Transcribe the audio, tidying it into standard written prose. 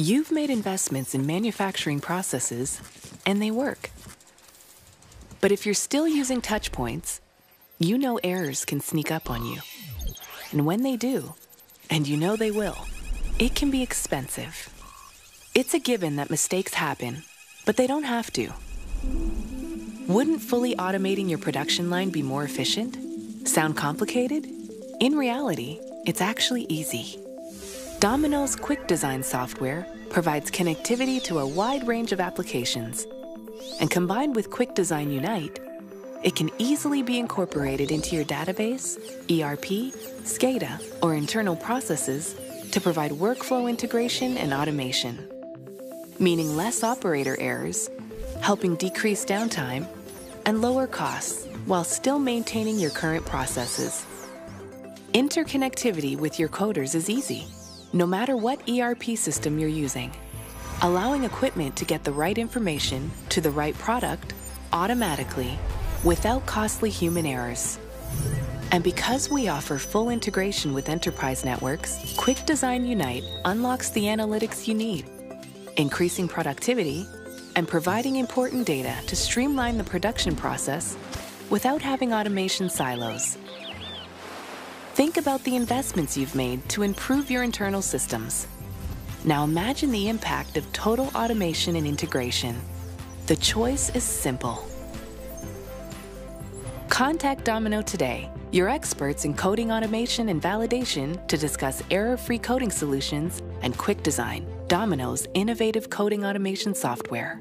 You've made investments in manufacturing processes, and they work. But if you're still using touch points, you know errors can sneak up on you. And when they do, and you know they will, it can be expensive. It's a given that mistakes happen, but they don't have to. Wouldn't fully automating your production line be more efficient? Sound complicated? In reality, it's actually easy. Domino's QuickDesign software provides connectivity to a wide range of applications. And combined with QuickDesign Unite, it can easily be incorporated into your database, ERP, SCADA, or internal processes to provide workflow integration and automation, meaning less operator errors, helping decrease downtime, and lower costs while still maintaining your current processes. Interconnectivity with your coders is easy, no matter what ERP system you're using, allowing equipment to get the right information to the right product automatically without costly human errors. And because we offer full integration with enterprise networks, QuickDesign Unite unlocks the analytics you need, increasing productivity and providing important data to streamline the production process without having automation silos. Think about the investments you've made to improve your internal systems. Now imagine the impact of total automation and integration. The choice is simple. Contact Domino today, your experts in coding automation and validation, to discuss error-free coding solutions and QuickDesign, Domino's innovative coding automation software.